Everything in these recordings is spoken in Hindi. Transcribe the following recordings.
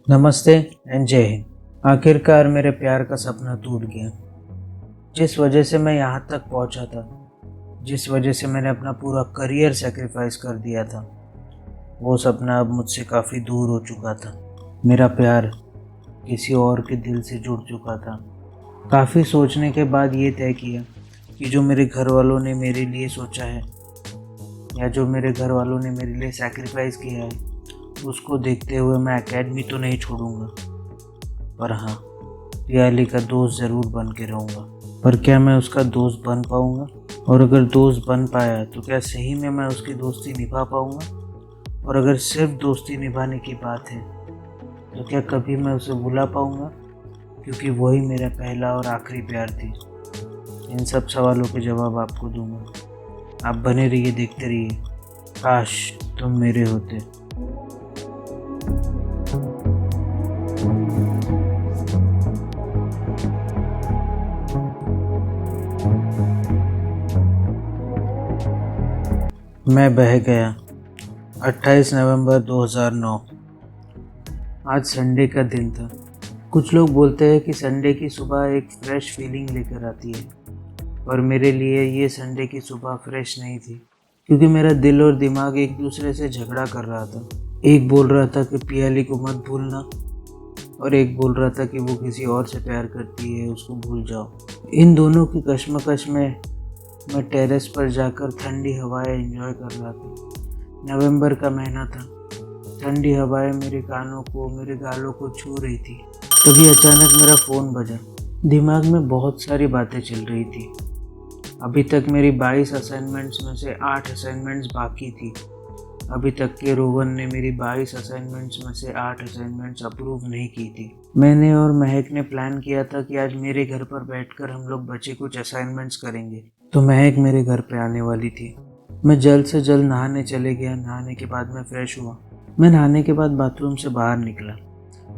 नमस्ते एंड जय हिंद। आखिरकार मेरे प्यार का सपना टूट गया। जिस वजह से मैं यहाँ तक पहुँचा था, जिस वजह से मैंने अपना पूरा करियर सेक्रीफाइस कर दिया था, वो सपना अब मुझसे काफ़ी दूर हो चुका था। मेरा प्यार किसी और के दिल से जुड़ चुका था। काफ़ी सोचने के बाद ये तय किया कि जो मेरे घर वालों ने मेरे लिए सोचा है या जो मेरे घर वालों ने मेरे लिए सेक्रीफाइस किया है, उसको देखते हुए मैं एकेडमी तो नहीं छोड़ूंगा, पर हाँ, पियाली का दोस्त ज़रूर बन के रहूँगा। पर क्या मैं उसका दोस्त बन पाऊँगा? और अगर दोस्त बन पाया तो क्या सही में मैं उसकी दोस्ती निभा पाऊँगा? और अगर सिर्फ दोस्ती निभाने की बात है तो क्या कभी मैं उसे भुला पाऊँगा? क्योंकि वही मेरा पहला और आखिरी प्यार थी। इन सब सवालों के जवाब आपको दूंगा। आप बने रहिए, देखते रहिए। काश तुम मेरे होते। मैं बह गया। 28 नवंबर 2009। आज संडे का दिन था। कुछ लोग बोलते हैं कि संडे की सुबह एक फ्रेश फीलिंग लेकर आती है, पर मेरे लिए ये संडे की सुबह फ्रेश नहीं थी, क्योंकि मेरा दिल और दिमाग एक दूसरे से झगड़ा कर रहा था। एक बोल रहा था कि पियाली को मत भूलना, और एक बोल रहा था कि वो किसी और से प्यार करती है, उसको भूल जाओ। इन दोनों की कशमकश में मैं टेरेस पर जाकर ठंडी हवाएं एंजॉय कर रहा था। नवंबर का महीना था। ठंडी हवाएं मेरे कानों को, मेरे गालों को छू रही थी। तभी अचानक मेरा फ़ोन बजा। दिमाग में बहुत सारी बातें चल रही थी। अभी तक मेरी 22 असाइनमेंट्स में से 8 असाइनमेंट्स बाकी थी। अभी तक के रोहन ने मेरी 22 असाइनमेंट्स में से 8 असाइनमेंट्स अप्रूव नहीं की थी। मैंने और महक ने प्लान किया था कि आज मेरे घर पर बैठकर हम लोग बचे कुछ असाइनमेंट्स करेंगे। तो महक मेरे घर पे आने वाली थी। मैं जल्द से जल्द नहाने चले गया। नहाने के बाद मैं फ्रेश हुआ। मैं नहाने के बाद बाथरूम से बाहर निकला।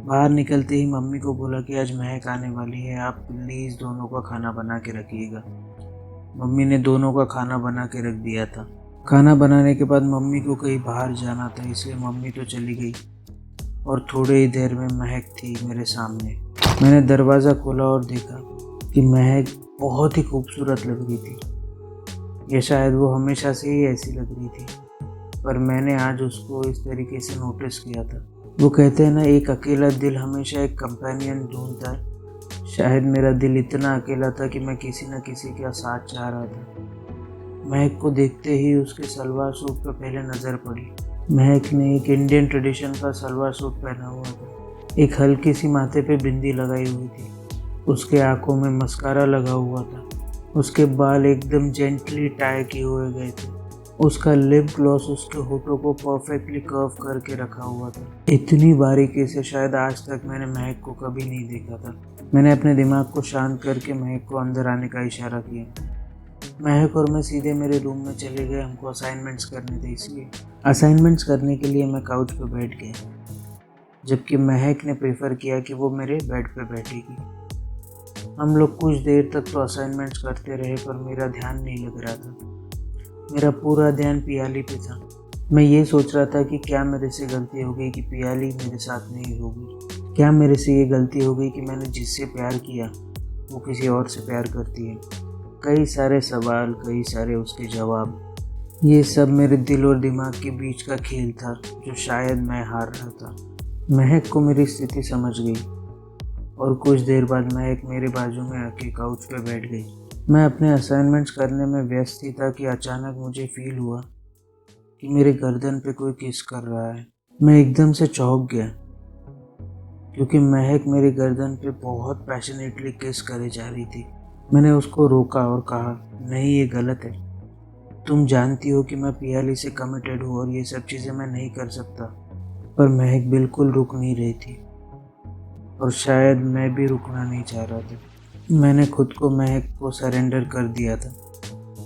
बाहर निकलते ही मम्मी को बोला कि आज महक आने वाली है, आप प्लीज़ दोनों का खाना बना के रखिएगा। मम्मी ने दोनों का खाना बना के रख दिया था। खाना बनाने के बाद मम्मी को कहीं बाहर जाना था, इसलिए मम्मी तो चली गई और थोड़ी ही देर में महक थी मेरे सामने। मैंने दरवाज़ा खोला और देखा कि महक बहुत ही खूबसूरत लग रही थी। या शायद वो हमेशा से ही ऐसी लग रही थी, पर मैंने आज उसको इस तरीके से नोटिस किया था। वो कहते हैं ना, एक अकेला दिल हमेशा एक कंपेनियन ढूंढता है। शायद मेरा दिल इतना अकेला था कि मैं किसी न किसी का साथ चाह रहा था। महक को देखते ही उसके सलवार सूट पर पहले नज़र पड़ी। महक ने एक इंडियन ट्रेडिशन का सलवार सूट पहना हुआ था। एक हल्की सी माथे पे बिंदी लगाई हुई थी। उसके आंखों में मस्कारा लगा हुआ था। उसके बाल एकदम जेंटली टाई किए हुए गए थे। उसका लिप ग्लॉस उसके होठों को परफेक्टली कर्व करके रखा हुआ था। इतनी बारीकी से शायद आज तक मैंने महक को कभी नहीं देखा था। मैंने अपने दिमाग को शांत करके महक को अंदर आने का इशारा किया। महक और मैं सीधे मेरे रूम में चले गए। हमको असाइनमेंट्स करने थे, इसलिए असाइनमेंट्स करने के लिए मैं काउच पर बैठ गया, जबकि महक ने प्रेफर किया कि वो मेरे बेड पे बैठेगी। हम लोग कुछ देर तक तो असाइनमेंट्स करते रहे, पर मेरा ध्यान नहीं लग रहा था। मेरा पूरा ध्यान पियाली पे था। मैं ये सोच रहा था कि क्या मेरे से गलती हो गई कि पियाली मेरे साथ नहीं होगी। क्या मेरे से ये गलती हो गई कि मैंने जिससे प्यार किया वो किसी और से प्यार करती है। कई सारे सवाल, कई सारे उसके जवाब। ये सब मेरे दिल और दिमाग के बीच का खेल था, जो शायद मैं हार रहा था। महक को मेरी स्थिति समझ गई और कुछ देर बाद महक मेरे बाजू में आके काउच पे बैठ गई। मैं अपने असाइनमेंट्स करने में व्यस्त ही था कि अचानक मुझे फील हुआ कि मेरे गर्दन पे कोई किस कर रहा है। मैं एकदम से चौंक गया, क्योंकि महक मेरी गर्दन पे बहुत पैशनेटली किस करे जा रही थी। मैंने उसको रोका और कहा, नहीं, ये गलत है। तुम जानती हो कि मैं पियाली से कमिटेड हूँ और ये सब चीज़ें मैं नहीं कर सकता। पर महक बिल्कुल रुक नहीं रही थी, और शायद मैं भी रुकना नहीं चाह रहा था। मैंने खुद को महक को सरेंडर कर दिया था।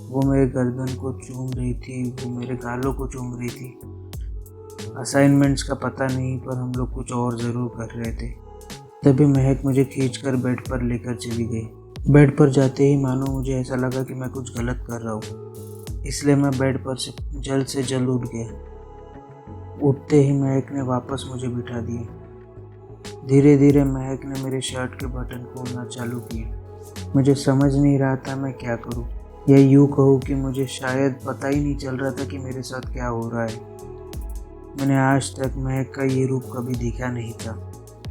वो मेरे गर्दन को चूम रही थी, वो मेरे गालों को चूम रही थी। असाइनमेंट्स का पता नहीं, पर हम लोग कुछ और ज़रूर कर रहे थे। तभी महक मुझे खींचकर बेड पर लेकर चली गई। बेड पर जाते ही मानो मुझे ऐसा लगा कि मैं कुछ गलत कर रहा हूँ, इसलिए मैं बेड पर से जल्द उठ गया। उठते ही महक ने वापस मुझे बिठा दिया। धीरे धीरे महक ने मेरे शर्ट के बटन खोलना चालू किए। मुझे समझ नहीं रहा था मैं क्या करूं, या यूं कहूं कि मुझे शायद पता ही नहीं चल रहा था कि मेरे साथ क्या हो रहा है। मैंने आज तक महक का ये रूप कभी देखा नहीं था।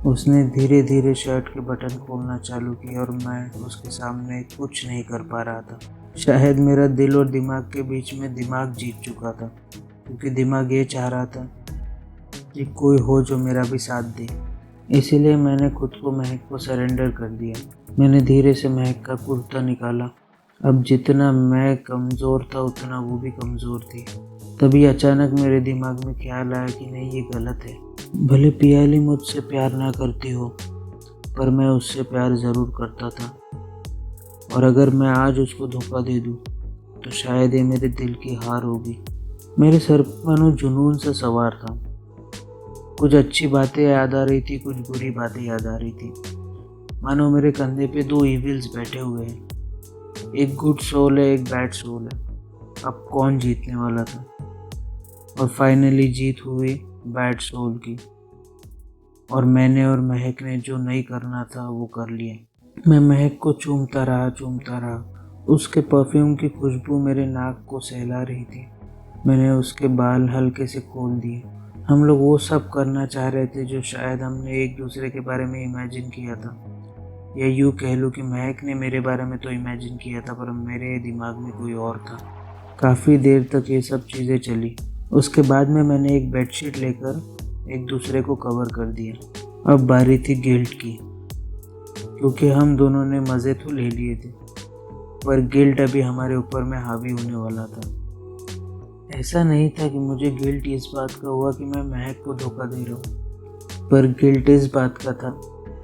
उसने धीरे धीरे शर्ट के बटन खोलना चालू किए और मैं उसके सामने कुछ नहीं कर पा रहा था। शायद मेरा दिल और दिमाग के बीच में दिमाग जीत चुका था, क्योंकि दिमाग ये चाह रहा था कि कोई हो जो मेरा भी साथ दे। इसीलिए मैंने खुद को महक को सरेंडर कर दिया। मैंने धीरे से महक का कुर्ता निकाला। अब जितना मैं कमज़ोर था उतना वो भी कमज़ोर थी। तभी अचानक मेरे दिमाग में ख्याल आया कि नहीं, ये गलत है। भले पियाली मुझसे प्यार ना करती हो, पर मैं उससे प्यार ज़रूर करता था। और अगर मैं आज उसको धोखा दे दूँ तो शायद ये मेरे दिल की हार होगी। मेरे सर पर मानो जुनून सा सवार था। कुछ अच्छी बातें याद आ रही थी, कुछ बुरी बातें याद आ रही थी। मानो मेरे कंधे पे दो इविल्स बैठे हुए हैं, एक गुड सोल है, एक बैड सोल है। अब कौन जीतने वाला था? और फाइनली जीत हुई बैड सोल की, और मैंने और महक ने जो नहीं करना था वो कर लिया। मैं महक को चूमता रहा। उसके परफ्यूम की खुशबू मेरे नाक को सहला रही थी। मैंने उसके बाल हल्के से खोल दिए। हम लोग वो सब करना चाह रहे थे जो शायद हमने एक दूसरे के बारे में इमेजिन किया था, या यूँ कह लूँ कि महक ने मेरे बारे में तो इमेजिन किया था, पर मेरे दिमाग में कोई और था। काफ़ी देर तक ये सब चीज़ें चली। उसके बाद में मैंने एक बेडशीट लेकर एक दूसरे को कवर कर दिया। अब बारी थी गिल्ट की, क्योंकि हम दोनों ने मज़े तो ले लिए थे, पर गिल्ट अभी हमारे ऊपर में हावी होने वाला था। ऐसा नहीं था कि मुझे गिल्ट इस बात का हुआ कि मैं महक को धोखा दे रहा हूँ, पर गिल्ट इस बात का था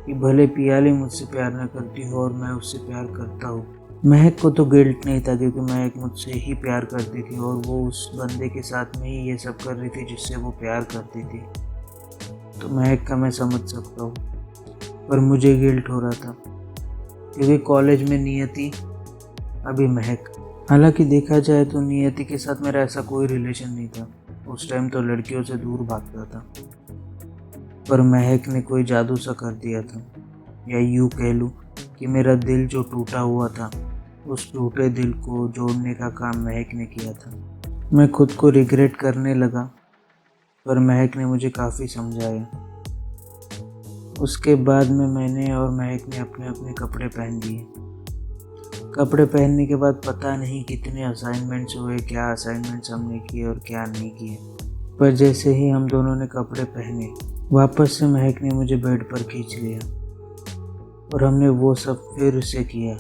कि भले पियाली मुझसे प्यार न करती हो और मैं उससे प्यार करता हूँ। महक को तो गिल्ट नहीं था, क्योंकि महक मुझसे ही प्यार करती थी और वो उस बंदे के साथ में ही ये सब कर रही थी जिससे वो प्यार करती थी। तो महक का मैं समझ सकता हूँ, पर मुझे गिल्ट हो रहा था, क्योंकि कॉलेज में नियति अभी महक। हालांकि देखा जाए तो नियति के साथ मेरा ऐसा कोई रिलेशन नहीं था। उस टाइम तो लड़कियों से दूर भागता था, पर महक ने कोई जादू सा कर दिया था, या यूँ कह लूँ कि मेरा दिल जो टूटा हुआ था, उस टूटे दिल को जोड़ने का काम महक ने किया था। मैं खुद को रिग्रेट करने लगा, पर महक ने मुझे काफ़ी समझाया। उसके बाद में मैंने और महक ने अपने अपने कपड़े पहन लिए। कपड़े पहनने के बाद पता नहीं कितने असाइनमेंट्स हुए, क्या असाइनमेंट्स हमने किए और क्या नहीं किए, पर जैसे ही हम दोनों ने कपड़े पहने, वापस से महक ने मुझे बेड पर खींच लिया और हमने वो सब फिर से किया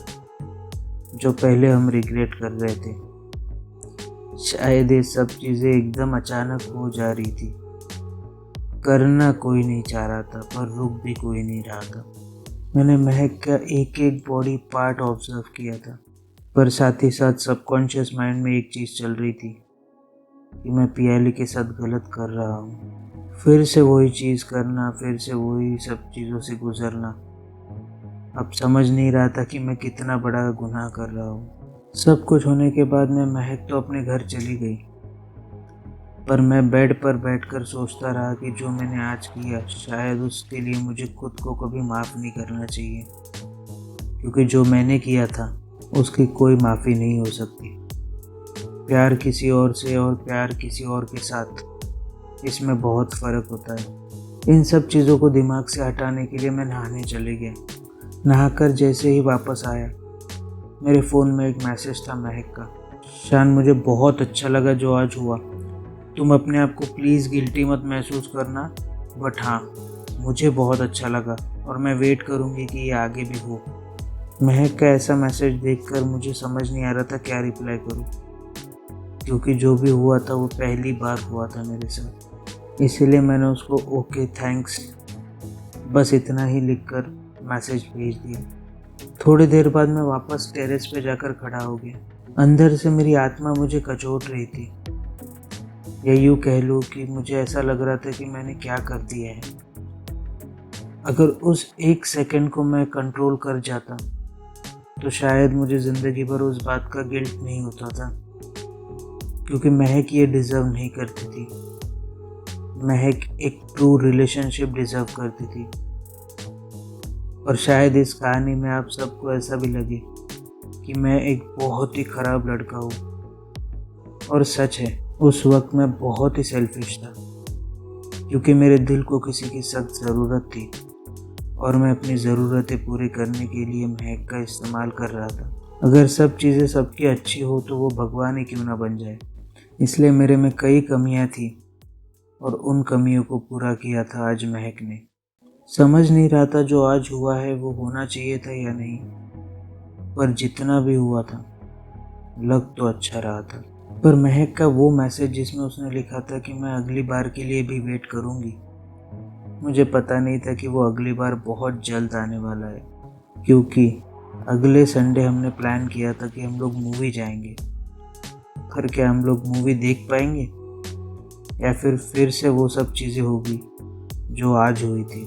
जो पहले हम रिग्रेट कर रहे थे। शायद ये सब चीज़ें एकदम अचानक हो जा रही थी। करना कोई नहीं चाह रहा था, पर रुक भी कोई नहीं रहा था। मैंने महक का एक एक बॉडी पार्ट ऑब्जर्व किया था, पर साथ ही साथ सबकॉन्शियस माइंड में एक चीज़ चल रही थी कि मैं पियाली के साथ गलत कर रहा हूँ। फिर से वही चीज़ करना, फिर से वही सब चीज़ों से गुजरना। अब समझ नहीं रहा था कि मैं कितना बड़ा गुनाह कर रहा हूँ। सब कुछ होने के बाद में महक तो अपने घर चली गई, पर मैं बेड पर बैठकर सोचता रहा कि जो मैंने आज किया, शायद उसके लिए मुझे खुद को कभी माफ़ नहीं करना चाहिए, क्योंकि जो मैंने किया था उसकी कोई माफ़ी नहीं हो सकती। प्यार किसी और से और प्यार किसी और के साथ, इसमें बहुत फ़र्क होता है। इन सब चीज़ों को दिमाग से हटाने के लिए मैं नहाने चले गया। नहाकर जैसे ही वापस आया, मेरे फ़ोन में एक मैसेज था महक का। शान, मुझे बहुत अच्छा लगा जो आज हुआ। तुम अपने आप को प्लीज़ गिल्टी मत महसूस करना, बट हाँ, मुझे बहुत अच्छा लगा और मैं वेट करूँगी कि ये आगे भी हो। महक का ऐसा मैसेज देखकर मुझे समझ नहीं आ रहा था क्या रिप्लाई करूँ, क्योंकि जो भी हुआ था वो पहली बार हुआ था मेरे साथ। इसीलिए मैंने उसको ओके थैंक्स, बस इतना ही लिखकर मैसेज भेज दिया। थोड़ी देर बाद मैं वापस टेरेस पे जाकर खड़ा हो गया। अंदर से मेरी आत्मा मुझे कचोट रही थी, या यूँ कह लूँ कि मुझे ऐसा लग रहा था कि मैंने क्या कर दिया है। अगर उस एक सेकंड को मैं कंट्रोल कर जाता तो शायद मुझे ज़िंदगी भर उस बात का गिल्ट नहीं होता था, क्योंकि महक ये डिज़र्व नहीं करती थी। महक एक ट्रू रिलेशनशिप डिज़र्व करती थी, और शायद इस कहानी में आप सबको ऐसा भी लगे कि मैं एक बहुत ही ख़राब लड़का हूँ। और सच है, उस वक्त मैं बहुत ही सेल्फिश था, क्योंकि मेरे दिल को किसी की सख्त ज़रूरत थी और मैं अपनी ज़रूरतें पूरी करने के लिए महक का इस्तेमाल कर रहा था। अगर सब चीज़ें सबकी अच्छी हो तो वो भगवान ही क्यों ना बन जाए। इसलिए मेरे में कई कमियां थी और उन कमियों को पूरा किया था आज महक ने। समझ नहीं रहा था जो आज हुआ है वो होना चाहिए था या नहीं, पर जितना भी हुआ था लग तो अच्छा रहा था। पर महक का वो मैसेज जिसमें उसने लिखा था कि मैं अगली बार के लिए भी वेट करूंगी, मुझे पता नहीं था कि वो अगली बार बहुत जल्द आने वाला है, क्योंकि अगले संडे हमने प्लान किया था कि हम लोग मूवी जाएंगे। पर क्या हम लोग मूवी देख पाएंगे या फिर से वो सब चीज़ें होगी जो आज हुई थी।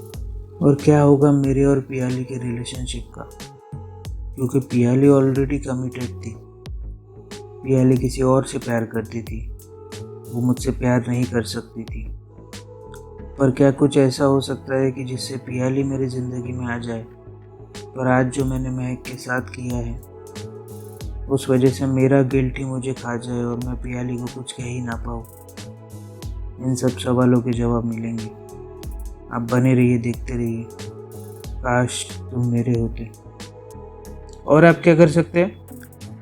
और क्या होगा मेरे और पियाली के रिलेशनशिप का, क्योंकि पियाली ऑलरेडी कमिटेड थी। पियाली किसी और से प्यार करती थी, वो मुझसे प्यार नहीं कर सकती थी। पर क्या कुछ ऐसा हो सकता है कि जिससे पियाली मेरी ज़िंदगी में आ जाए। पर आज जो मैंने महक के साथ किया है उस वजह से मेरा गिल्ट ही मुझे खा जाए और मैं पियाली को कुछ कह ही ना पाऊँ। इन सब सवालों के जवाब मिलेंगे। आप बने रहिए, देखते रहिए। काश तुम मेरे होते। और आप क्या कर सकते हैं,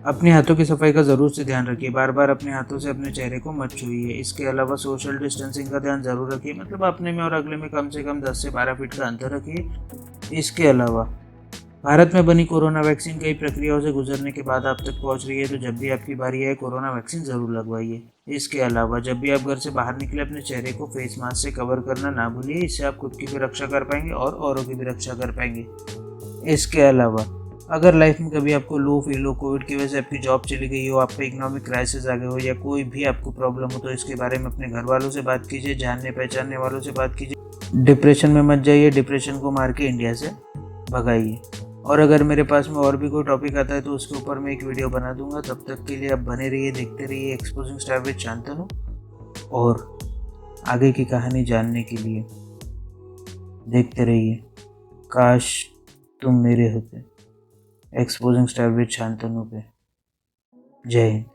अपने हाथों की सफाई का ज़रूर से ध्यान रखिए। बार बार अपने हाथों से अपने चेहरे को मत छूइए। इसके अलावा सोशल डिस्टेंसिंग का ध्यान ज़रूर रखिए, मतलब अपने में और अगले में कम से कम 10 से 12 फीट का अंतर रखिए। इसके अलावा भारत में बनी कोरोना वैक्सीन कई प्रक्रियाओं से गुजरने के बाद आप तक पहुंच रही है, तो जब भी आपकी बारी आए कोरोना वैक्सीन ज़रूर लगवाइए। इसके अलावा जब भी आप घर से बाहर निकले अपने चेहरे को फेस मास्क से कवर करना ना भूलिए। इससे आप खुद की भी रक्षा कर पाएंगे और औरों की भी रक्षा कर पाएंगे। इसके अलावा अगर लाइफ में कभी आपको लो फील हो, कोविड की वजह से आपकी जॉब चली गई हो, आप पे इकोनॉमिक क्राइसिस आ गए हो या कोई भी आपको प्रॉब्लम हो, तो इसके बारे में अपने घर वालों से बात कीजिए, जानने पहचानने वालों से बात कीजिए। डिप्रेशन में मत जाइए, डिप्रेशन को मार के इंडिया से भगाइए। और अगर मेरे पास में और भी कोई टॉपिक आता है तो उसके ऊपर मैं एक वीडियो बना दूंगा। तब तक के लिए आप बने रहिए, देखते रहिए एक्सपोजिंग स्टार विद शांतनु। और आगे की कहानी जानने के लिए देखते रहिए काश तुम मेरे होते, एक्सपोजिंग स्टार विद शांतनु पे। जय हिंद।